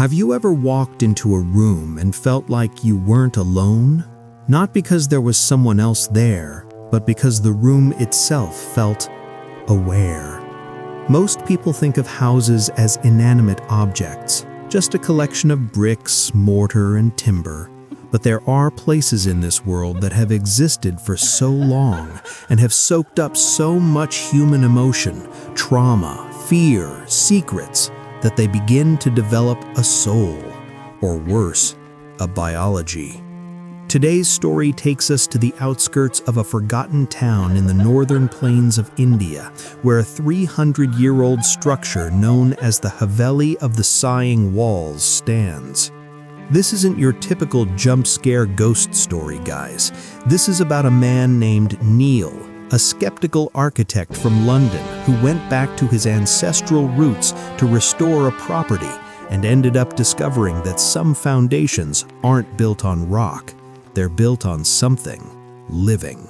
Have you ever walked into a room and felt like you weren't alone? Not because there was someone else there, but because the room itself felt aware. Most people think of houses as inanimate objects, just a collection of bricks, mortar, and timber. But there are places in this world that have existed for so long and have soaked up so much human emotion, trauma, fear, secrets, that they begin to develop a soul, or worse, a biology. Today's story takes us to the outskirts of a forgotten town in the northern plains of India, where a 300-year-old structure known as the Haveli of the Sighing Walls stands. This isn't your typical jump scare ghost story, guys. This is about a man named Neil, a skeptical architect from London who went back to his ancestral roots to restore a property and ended up discovering that some foundations aren't built on rock. They're built on something living.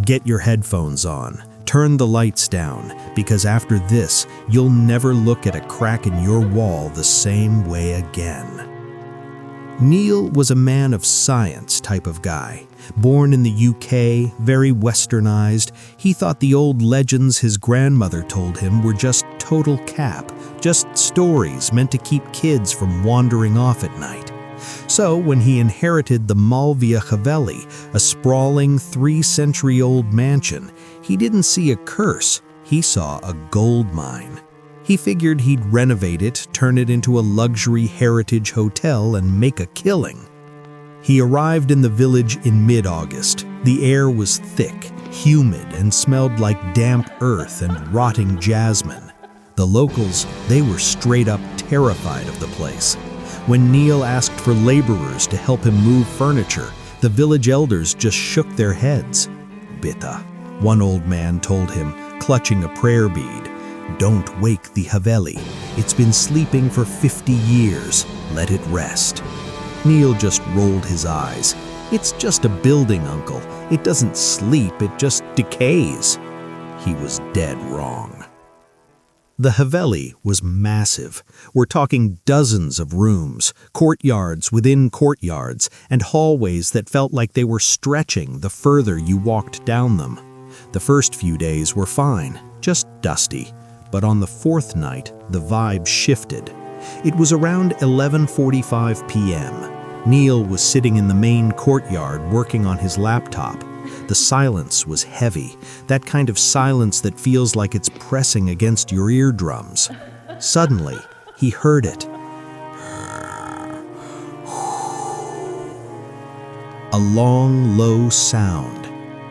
Get your headphones on, turn the lights down, because after this, you'll never look at a crack in your wall the same way again. Neil was a man of science type of guy. Born in the UK, very westernized, he thought the old legends his grandmother told him were just total cap, just stories meant to keep kids from wandering off at night. So when he inherited the Malviya Haveli, a sprawling 3-century-old mansion, he didn't see a curse, he saw a gold mine. He figured he'd renovate it, turn it into a luxury heritage hotel, and make a killing. He arrived in the village in mid-August. The air was thick, humid, and smelled like damp earth and rotting jasmine. The locals, they were straight up terrified of the place. When Neil asked for laborers to help him move furniture, the village elders just shook their heads. "Bitta," one old man told him, clutching a prayer bead. "Don't wake the Haveli. It's been sleeping for 50 years. Let it rest." Neil just rolled his eyes. "It's just a building, uncle. It doesn't sleep, it just decays." He was dead wrong. The Haveli was massive. We're talking dozens of rooms, courtyards within courtyards, and hallways that felt like they were stretching the further you walked down them. The first few days were fine, just dusty. But on the fourth night, the vibe shifted. It was around 11:45 p.m. Neil was sitting in the main courtyard working on his laptop. The silence was heavy, that kind of silence that feels like it's pressing against your eardrums. Suddenly, he heard it. A long, low sound.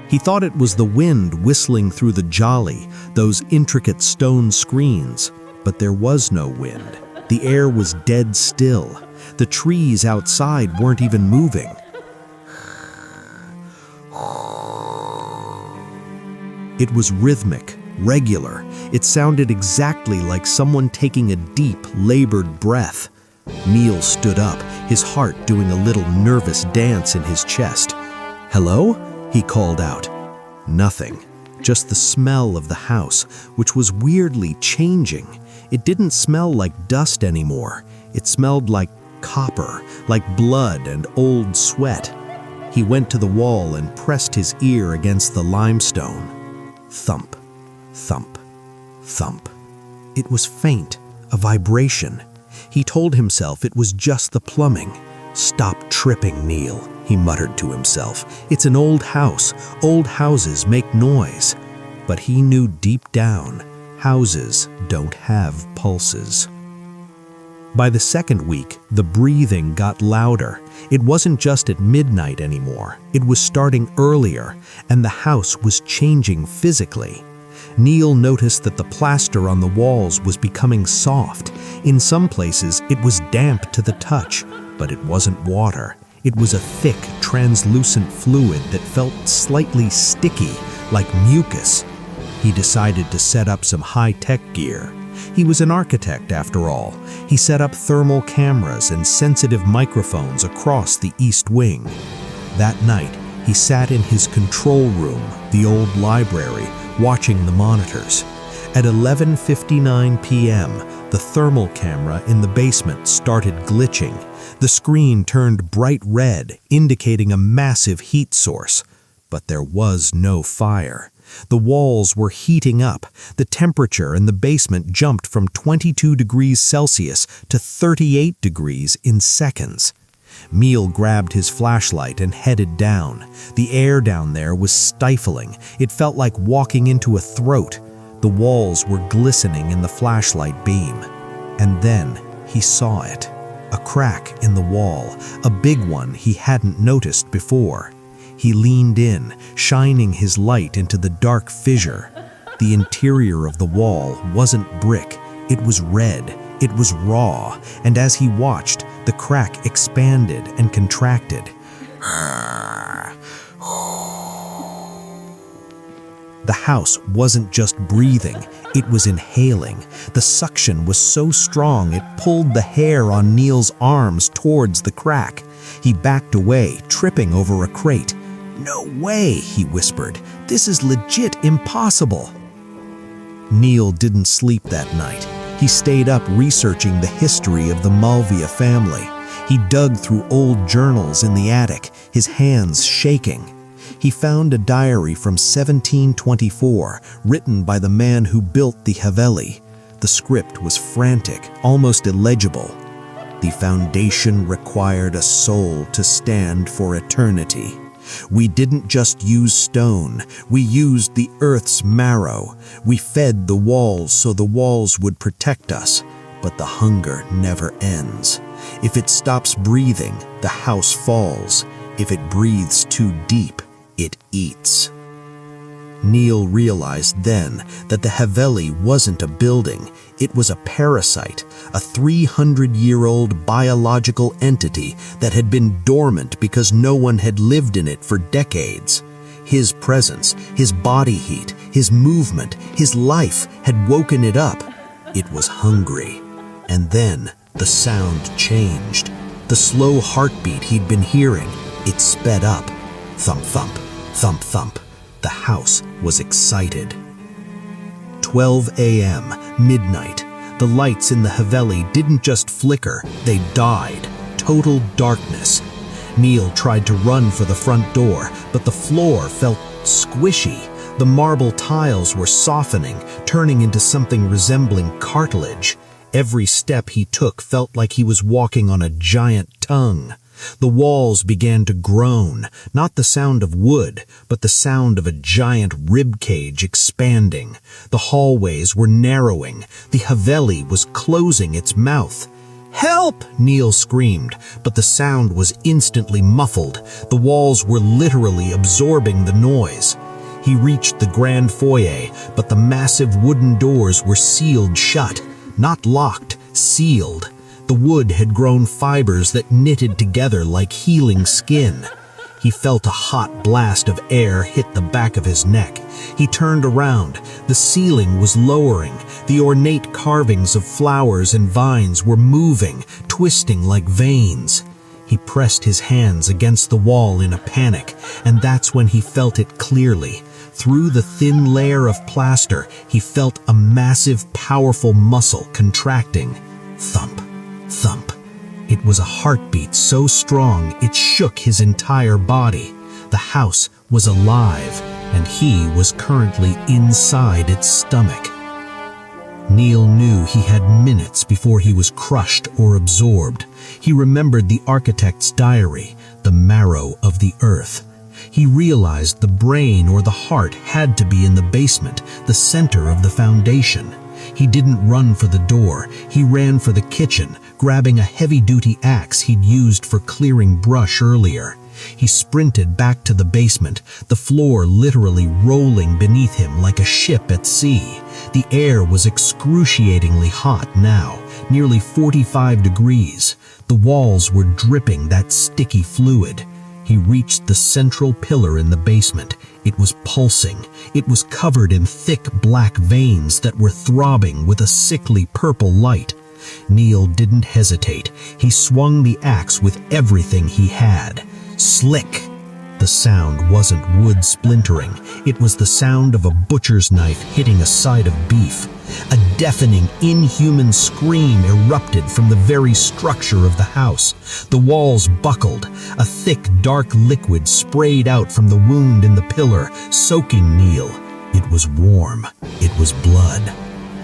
He thought it was the wind whistling through the jolly, those intricate stone screens. But there was no wind. The air was dead still. The trees outside weren't even moving. It was rhythmic, regular. It sounded exactly like someone taking a deep, labored breath. Neil stood up, his heart doing a little nervous dance in his chest. "Hello?" he called out. Nothing. Just the smell of the house, which was weirdly changing. It didn't smell like dust anymore. It smelled like copper, like blood and old sweat. He went to the wall and pressed his ear against the limestone. Thump, thump, thump. It was faint, a vibration. He told himself it was just the plumbing. "Stop tripping, Neil," he muttered to himself. "It's an old house. Old houses make noise." But he knew deep down, houses don't have pulses. By the second week, the breathing got louder. It wasn't just at midnight anymore. It was starting earlier, and the house was changing physically. Neil noticed that the plaster on the walls was becoming soft. In some places, it was damp to the touch, but it wasn't water. It was a thick, translucent fluid that felt slightly sticky, like mucus. He decided to set up some high-tech gear. He was an architect, after all. He set up thermal cameras and sensitive microphones across the east wing. That night, he sat in his control room, the old library, watching the monitors. At 11:59 p.m., the thermal camera in the basement started glitching. The screen turned bright red, indicating a massive heat source. But there was no fire. The walls were heating up. The temperature in the basement jumped from 22 degrees Celsius to 38 degrees in seconds. Neil grabbed his flashlight and headed down. The air down there was stifling. It felt like walking into a throat. The walls were glistening in the flashlight beam. And then he saw it. A crack in the wall, a big one he hadn't noticed before. He leaned in, shining his light into the dark fissure. The interior of the wall wasn't brick. It was red. It was raw, and as he watched, the crack expanded and contracted. The house wasn't just breathing, it was inhaling. The suction was so strong it pulled the hair on Neil's arms towards the crack. He backed away, tripping over a crate. "No way," he whispered. "This is legit impossible." Neil didn't sleep that night. He stayed up researching the history of the Mulvey family. He dug through old journals in the attic, his hands shaking. He found a diary from 1724, written by the man who built the Haveli. The script was frantic, almost illegible. The foundation required a soul to stand for eternity. We didn't just use stone, we used the earth's marrow. We fed the walls so the walls would protect us, but the hunger never ends. If it stops breathing, the house falls. If it breathes too deep, it eats. Neil realized then that the Haveli wasn't a building, it was a parasite, a 300-year-old biological entity that had been dormant because no one had lived in it for decades. His presence, his body heat, his movement, his life had woken it up. It was hungry. And then the sound changed. The slow heartbeat he'd been hearing, it sped up. Thump, thump, thump, thump. The house was excited. 12 a.m., midnight. The lights in the Haveli didn't just flicker, they died. Total darkness. Neil tried to run for the front door, but the floor felt squishy. The marble tiles were softening, turning into something resembling cartilage. Every step he took felt like he was walking on a giant tongue. The walls began to groan, not the sound of wood, but the sound of a giant rib cage expanding. The hallways were narrowing. The Haveli was closing its mouth. "Help!" Neil screamed, but the sound was instantly muffled. The walls were literally absorbing the noise. He reached the grand foyer, but the massive wooden doors were sealed shut. Not locked, sealed. The wood had grown fibers that knitted together like healing skin. He felt a hot blast of air hit the back of his neck. He turned around. The ceiling was lowering. The ornate carvings of flowers and vines were moving, twisting like veins. He pressed his hands against the wall in a panic, and that's when he felt it clearly. Through the thin layer of plaster, he felt a massive, powerful muscle contracting. Thump. Thump. It was a heartbeat so strong it shook his entire body. The house was alive, and he was currently inside its stomach. Neil knew he had minutes before he was crushed or absorbed. He remembered the architect's diary, the marrow of the earth. He realized the brain or the heart had to be in the basement, the center of the foundation. He didn't run for the door. He ran for the kitchen, grabbing a heavy-duty axe he'd used for clearing brush earlier. He sprinted back to the basement, the floor literally rolling beneath him like a ship at sea. The air was excruciatingly hot now, nearly 45 degrees. The walls were dripping that sticky fluid. He reached the central pillar in the basement. It was pulsing. It was covered in thick black veins that were throbbing with a sickly purple light. Neil didn't hesitate. He swung the axe with everything he had. Slick! The sound wasn't wood splintering. It was the sound of a butcher's knife hitting a side of beef. A deafening, inhuman scream erupted from the very structure of the house. The walls buckled. A thick, dark liquid sprayed out from the wound in the pillar, soaking Neil. It was warm. It was blood.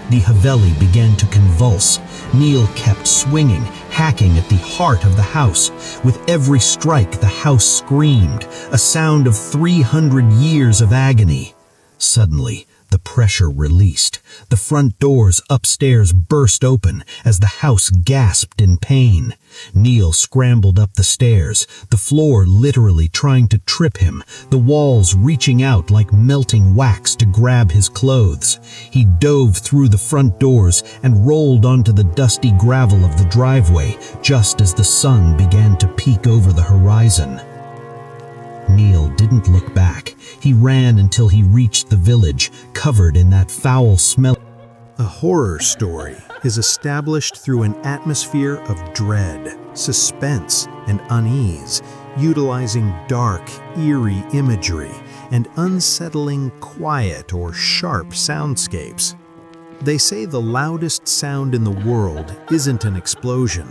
The Haveli began to convulse. Neil kept swinging, hacking at the heart of the house. With every strike, the house screamed, a sound of 300 years of agony. Suddenly, the pressure released. The front doors upstairs burst open as the house gasped in pain. Neil scrambled up the stairs, the floor literally trying to trip him, the walls reaching out like melting wax to grab his clothes. He dove through the front doors and rolled onto the dusty gravel of the driveway just as the sun began to peek over the horizon. Neil didn't look back. He ran until he reached the village, covered in that foul smell. A horror story is established through an atmosphere of dread, suspense, and unease, utilizing dark, eerie imagery and unsettling, quiet or sharp soundscapes. They say the loudest sound in the world isn't an explosion.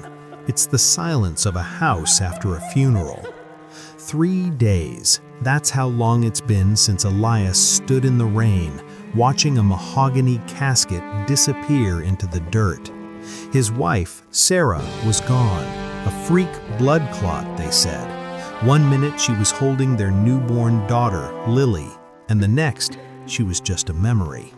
It's the silence of a house after a funeral. 3 days. That's how long it's been since Elias stood in the rain, watching a mahogany casket disappear into the dirt. His wife, Sarah, was gone. A freak blood clot, they said. 1 minute she was holding their newborn daughter, Lily, and the next, she was just a memory.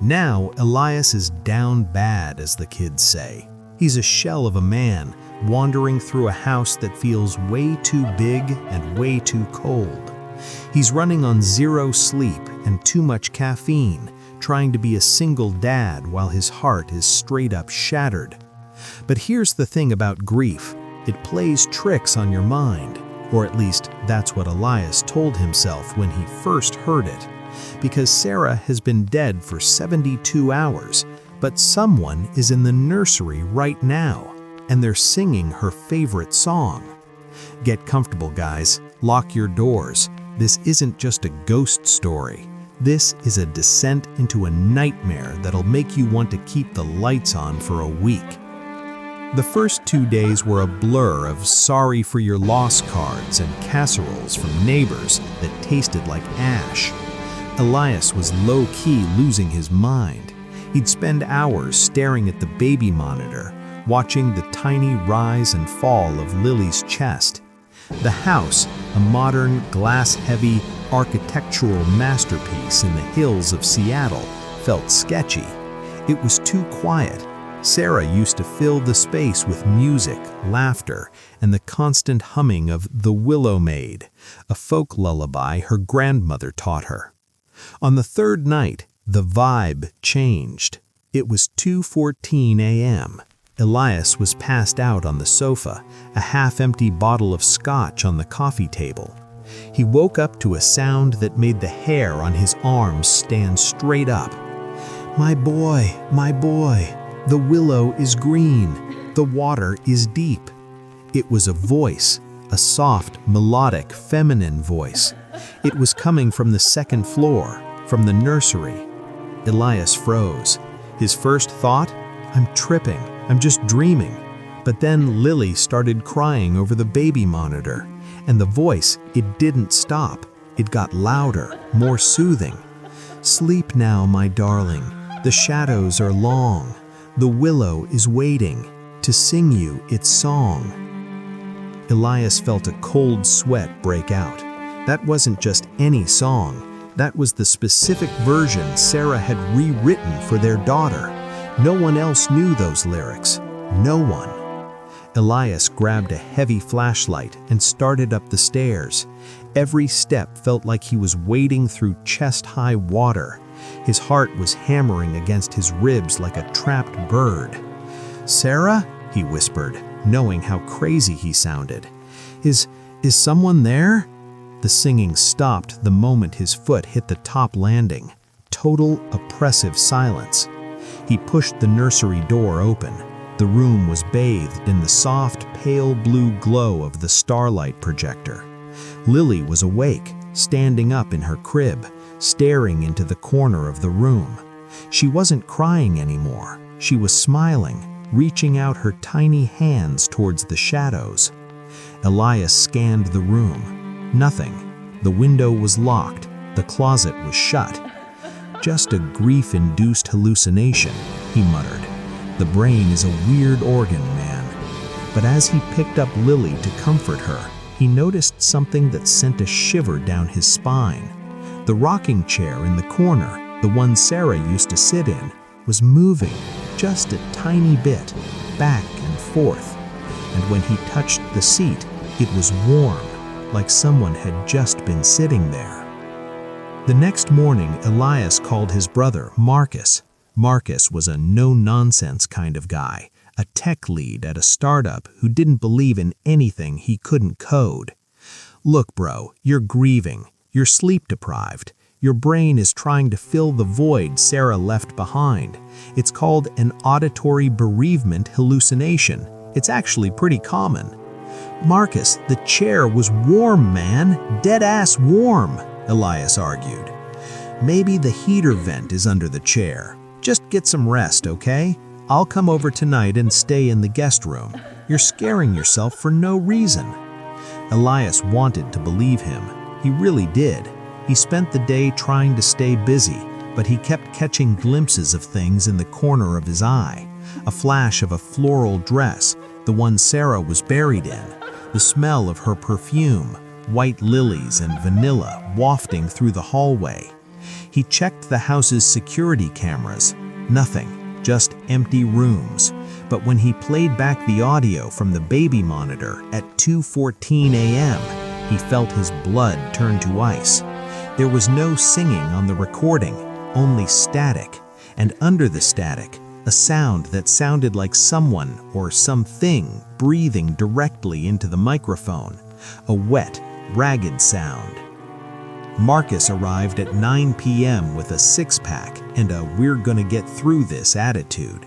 Now, Elias is down bad, as the kids say. He's a shell of a man, wandering through a house that feels way too big and way too cold. He's running on 0 sleep and too much caffeine, trying to be a single dad while his heart is straight up shattered. But here's the thing about grief. It plays tricks on your mind, or at least that's what Elias told himself when he first heard it. Because Sarah has been dead for 72 hours, but someone is in the nursery right now, and they're singing her favorite song. Get comfortable, guys. Lock your doors. This isn't just a ghost story. This is a descent into a nightmare that'll make you want to keep the lights on for a week. The first 2 days were a blur of sorry for your loss cards and casseroles from neighbors that tasted like ash. Elias was low-key losing his mind. He'd spend hours staring at the baby monitor, watching the tiny rise and fall of Lily's chest. The house, a modern, glass-heavy, architectural masterpiece in the hills of Seattle, felt sketchy. It was too quiet. Sarah used to fill the space with music, laughter, and the constant humming of The Willow Maid, a folk lullaby her grandmother taught her. On the third night, the vibe changed. It was 2:14 a.m. Elias was passed out on the sofa, a half-empty bottle of scotch on the coffee table. He woke up to a sound that made the hair on his arms stand straight up. My boy, the willow is green, the water is deep." It was a voice, a soft, melodic, feminine voice. It was coming from the second floor, from the nursery. Elias froze. His first thought, "I'm tripping. I'm just dreaming." But then Lily started crying over the baby monitor, and the voice, it didn't stop. It got louder, more soothing. "Sleep now, my darling. The shadows are long. The willow is waiting to sing you its song." Elias felt a cold sweat break out. That wasn't just any song. That was the specific version Sarah had rewritten for their daughter. No one else knew those lyrics. No one. Elias grabbed a heavy flashlight and started up the stairs. Every step felt like he was wading through chest-high water. His heart was hammering against his ribs like a trapped bird. "Sarah?" he whispered, knowing how crazy he sounded. Is someone there?" The singing stopped the moment his foot hit the top landing. Total oppressive silence. He pushed the nursery door open. The room was bathed in the soft, pale blue glow of the starlight projector. Lily was awake, standing up in her crib, staring into the corner of the room. She wasn't crying anymore. She was smiling, reaching out her tiny hands towards the shadows. Elias scanned the room. Nothing. The window was locked. The closet was shut. "Just a grief-induced hallucination," he muttered. "The brain is a weird organ, man." But as he picked up Lily to comfort her, he noticed something that sent a shiver down his spine. The rocking chair in the corner, the one Sarah used to sit in, was moving just a tiny bit, back and forth. And when he touched the seat, it was warm, like someone had just been sitting there. The next morning, Elias called his brother, Marcus. Marcus was a no-nonsense kind of guy, a tech lead at a startup who didn't believe in anything he couldn't code. "Look, bro, you're grieving. You're sleep-deprived. Your brain is trying to fill the void Sarah left behind. It's called an auditory bereavement hallucination. It's actually pretty common." "Marcus, the chair was warm, man. Dead-ass warm," Elias argued. "Maybe the heater vent is under the chair. Just get some rest, okay? I'll come over tonight and stay in the guest room. You're scaring yourself for no reason." Elias wanted to believe him. He really did. He spent the day trying to stay busy, but he kept catching glimpses of things in the corner of his eye. A flash of a floral dress, the one Sarah was buried in. The smell of her perfume, white lilies and vanilla wafting through the hallway. He checked the house's security cameras. Nothing, just empty rooms. But when he played back the audio from the baby monitor at 2:14 a.m., he felt his blood turn to ice. There was no singing on the recording, only static. And under the static, a sound that sounded like someone or something breathing directly into the microphone. A wet, ragged sound. Marcus arrived at 9 p.m. with a six-pack and a "we're gonna get through this" attitude.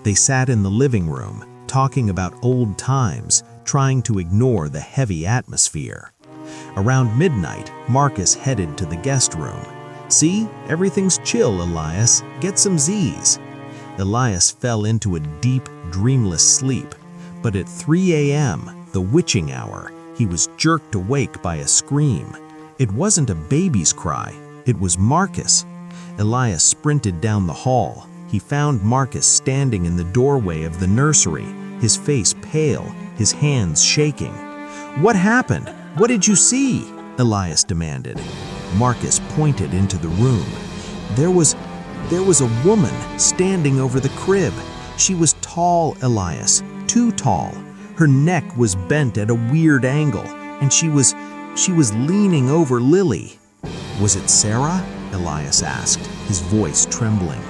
They sat in the living room, talking about old times, trying to ignore the heavy atmosphere. Around midnight, Marcus headed to the guest room. "See, everything's chill, Elias. Get some Z's." Elias fell into a deep, dreamless sleep. But at 3 a.m., the witching hour, he was jerked awake by a scream. It wasn't a baby's cry. It was Marcus. Elias sprinted down the hall. He found Marcus standing in the doorway of the nursery, his face pale, his hands shaking. "What happened? What did you see?" Elias demanded. Marcus pointed into the room. There was a woman standing over the crib. She was tall, Elias, too tall. Her neck was bent at a weird angle, and she was leaning over Lily. "Was it Sarah?" Elias asked, his voice trembling.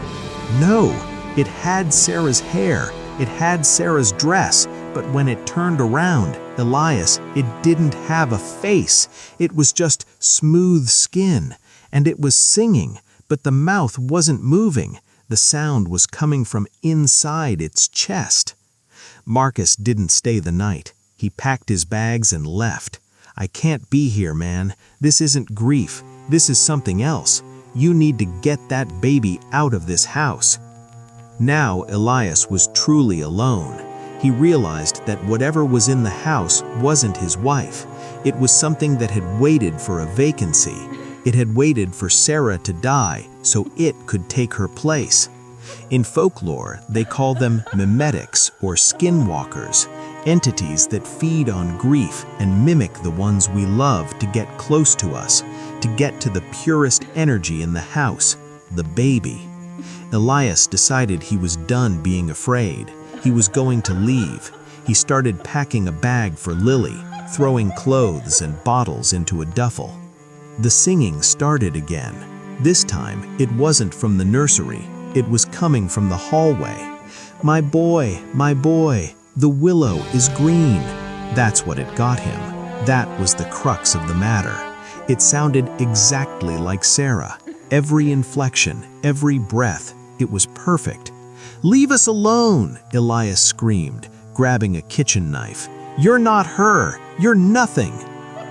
"No, it had Sarah's hair. It had Sarah's dress, but when it turned around, Elias, it didn't have a face. It was just smooth skin, and it was singing, but the mouth wasn't moving. The sound was coming from inside its chest." Marcus didn't stay the night. He packed his bags and left. "I can't be here, man. This isn't grief. This is something else. You need to get that baby out of this house." Now Elias was truly alone. He realized that whatever was in the house wasn't his wife. It was something that had waited for a vacancy. It had waited for Sarah to die so it could take her place. In folklore, they call them mimetics or skinwalkers, entities that feed on grief and mimic the ones we love to get close to us, to get to the purest energy in the house, the baby. Elias decided he was done being afraid. He was going to leave. He started packing a bag for Lily, throwing clothes and bottles into a duffel. The singing started again. This time, it wasn't from the nursery. It was coming from the hallway. My boy, the willow is green." That's what it got him. That was the crux of the matter. It sounded exactly like Sarah. Every inflection, every breath, it was perfect. "Leave us alone," Elias screamed, grabbing a kitchen knife. "You're not her. You're nothing."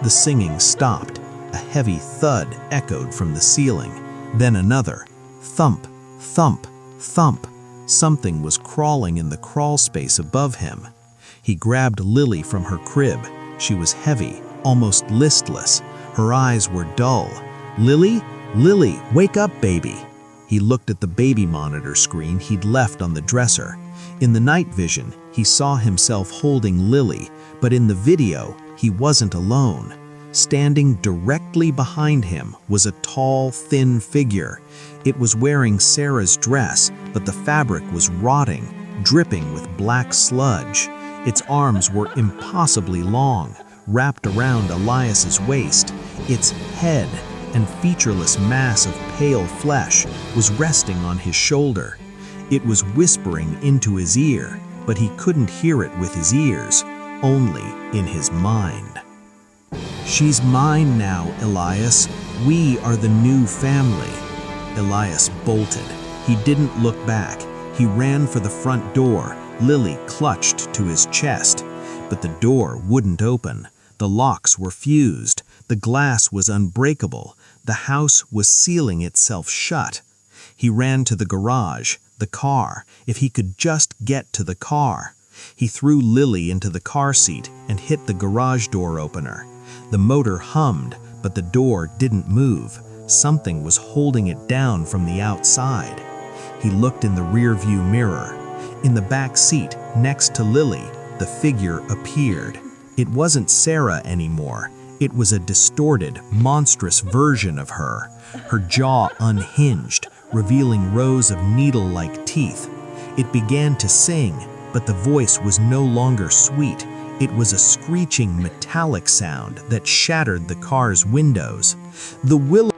The singing stopped. A heavy thud echoed from the ceiling. Then another. Thump, Thump, thump. Something was crawling in the crawl space above him. He grabbed Lily from her crib. She was heavy, almost listless. Her eyes were dull. "Lily? Lily, wake up, baby." He looked at the baby monitor screen he'd left on the dresser. In the night vision, he saw himself holding Lily, but in the video, he wasn't alone. Standing directly behind him was a tall, thin figure. It was wearing Sarah's dress, but the fabric was rotting, dripping with black sludge. Its arms were impossibly long, wrapped around Elias's waist. Its head and featureless mass of pale flesh was resting on his shoulder. It was whispering into his ear, but he couldn't hear it with his ears, only in his mind. "She's mine now, Elias. We are the new family." Elias bolted. He didn't look back. He ran for the front door. Lily clutched to his chest, but the door wouldn't open. The locks were fused. The glass was unbreakable. The house was sealing itself shut. He ran to the garage, the car, if he could just get to the car. He threw Lily into the car seat and hit the garage door opener. The motor hummed, but the door didn't move. Something was holding it down from the outside. He looked in the rearview mirror. In the back seat, next to Lily, the figure appeared. It wasn't Sarah anymore. It was a distorted, monstrous version of her. Her jaw unhinged, revealing rows of needle-like teeth. It began to sing, but the voice was no longer sweet. It was a screeching metallic sound that shattered the car's windows. The willow